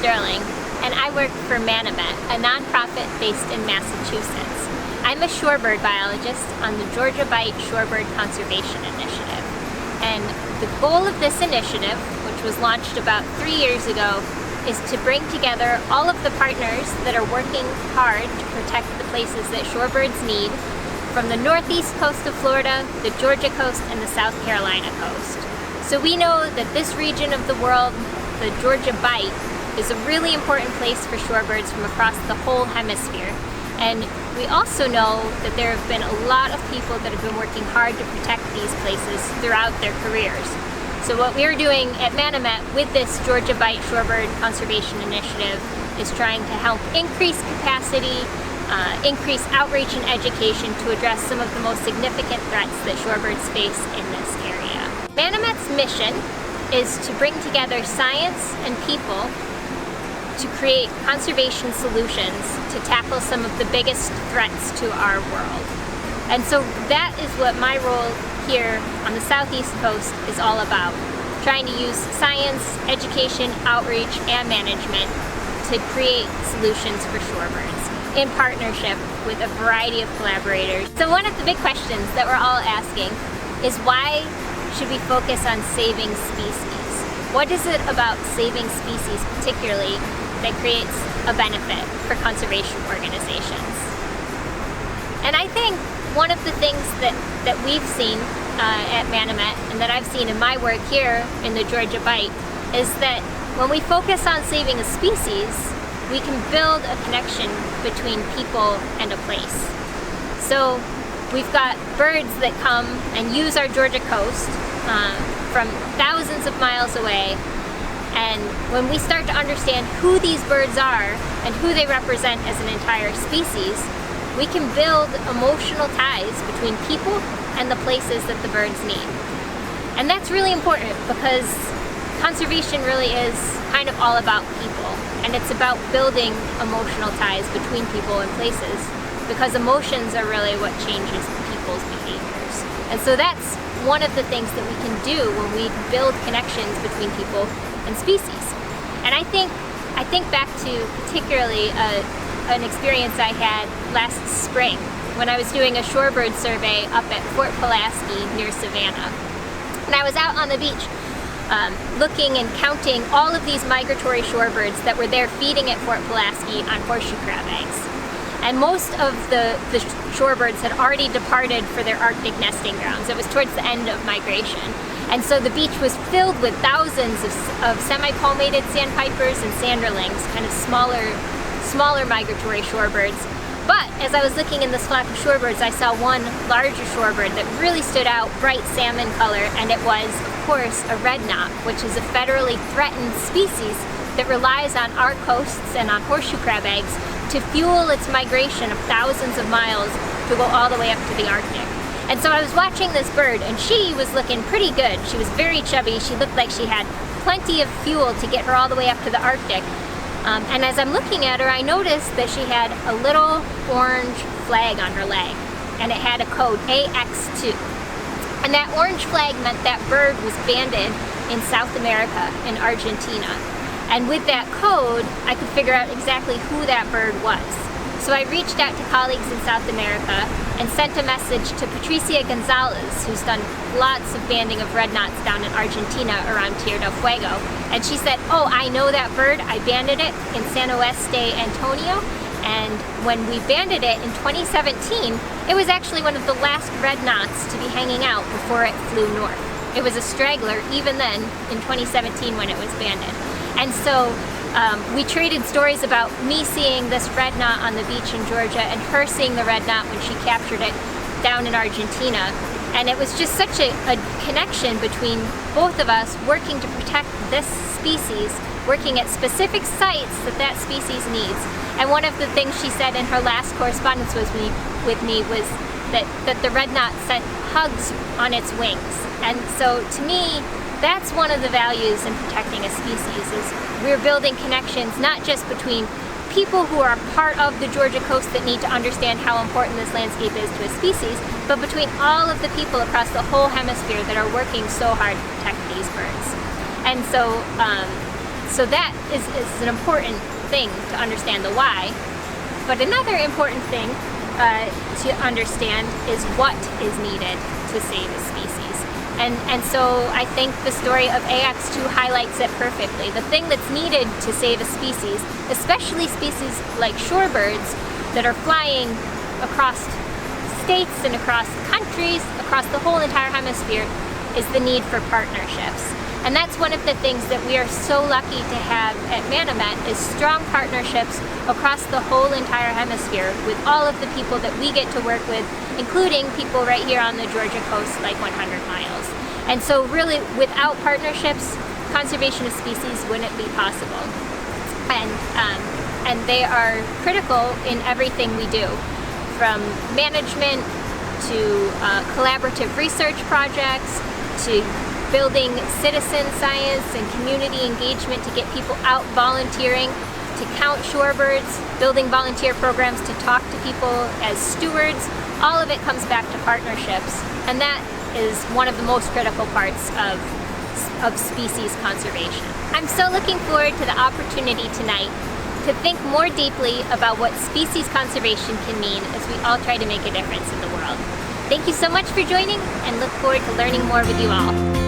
Sterling, and I work for Manomet, a nonprofit based in Massachusetts. I'm a shorebird biologist on the Georgia Bight Shorebird Conservation Initiative. And the goal of this initiative, which was launched about 3 years ago, is to bring together all of the partners that are working hard to protect the places that shorebirds need, from the northeast coast of Florida, the Georgia coast, and the South Carolina coast. So we know that this region of the world, the Georgia Bight, is a really important place for shorebirds from across the whole hemisphere. And we also know that there have been a lot of people that have been working hard to protect these places throughout their careers. So what we're doing at Manomet with this Georgia Bight Shorebird Conservation Initiative is trying to help increase capacity, increase outreach and education to address some of the most significant threats that shorebirds face in this area. Manomet's mission is to bring together science and people to create conservation solutions to tackle some of the biggest threats to our world. And so that is what my role here on the southeast coast is all about, trying to use science, education, outreach, and management to create solutions for shorebirds in partnership with a variety of collaborators. So one of the big questions that we're all asking is, why should we focus on saving species? What is it about saving species particularly that creates a benefit for conservation organizations? And I think one of the things that we've seen at Manomet, and that I've seen in my work here in the Georgia Bight, is that when we focus on saving a species, we can build a connection between people and a place. So we've got birds that come and use our Georgia coast from thousands of miles away, and when we start to understand who these birds are and who they represent as an entire species, we can build emotional ties between people and the places that the birds need. And that's really important, because conservation really is kind of all about people, and it's about building emotional ties between people and places, because emotions are really what changes people's behaviors. And so that's one of the things that we can do when we build connections between people and species. And I think back to particularly an experience I had last spring when I was doing a shorebird survey up at Fort Pulaski near Savannah. And I was out on the beach looking and counting all of these migratory shorebirds that were there feeding at Fort Pulaski on horseshoe crab eggs. And most of the shorebirds had already departed for their Arctic nesting grounds. It was towards the end of migration. And so the beach was filled with thousands of semi-palmated sandpipers and sanderlings, kind of smaller migratory shorebirds. But as I was looking in this flock of shorebirds, I saw one larger shorebird that really stood out, bright salmon color, and it was, of course, a red-knot, which is a federally threatened species that relies on our coasts and on horseshoe crab eggs to fuel its migration of thousands of miles to go all the way up to the Arctic. And so I was watching this bird, and she was looking pretty good. She was very chubby. She looked like she had plenty of fuel to get her all the way up to the Arctic. And as I'm looking at her, I noticed that she had a little orange flag on her leg, and it had a code AX2. And that orange flag meant that bird was banded in South America, in Argentina. And with that code, I could figure out exactly who that bird was. So I reached out to colleagues in South America and sent a message to Patricia Gonzalez, who's done lots of banding of red knots down in Argentina around Tierra del Fuego. And she said, oh, I know that bird. I banded it in San Oeste, Antonio. And when we banded it in 2017, it was actually one of the last red knots to be hanging out before it flew north. It was a straggler even then in 2017 when it was banded. And so we traded stories about me seeing this red knot on the beach in Georgia and her seeing the red knot when she captured it down in Argentina. And it was just such a connection between both of us working to protect this species, working at specific sites that species needs. And one of the things she said in her last correspondence with me was that the red knot sent hugs on its wings. And so to me, that's one of the values in protecting a species, is we're building connections not just between people who are part of the Georgia coast that need to understand how important this landscape is to a species, but between all of the people across the whole hemisphere that are working so hard to protect these birds. And so So that is an important thing to understand the why. But another important thing to understand is what is needed to save a species. And so I think the story of AX2 highlights it perfectly. The thing that's needed to save a species, especially species like shorebirds that are flying across states and across countries, across the whole entire hemisphere, is the need for partnerships. And that's one of the things that we are so lucky to have at Manomet, is strong partnerships across the whole entire hemisphere with all of the people that we get to work with, including people right here on the Georgia coast, like 100 miles. And so really, without partnerships, conservation of species wouldn't be possible. And they are critical in everything we do, from management to collaborative research projects, to building citizen science and community engagement to get people out volunteering, to count shorebirds, building volunteer programs to talk to people as stewards. All of it comes back to partnerships, and that is one of the most critical parts of species conservation. I'm so looking forward to the opportunity tonight to think more deeply about what species conservation can mean as we all try to make a difference in the world. Thank you so much for joining, and look forward to learning more with you all.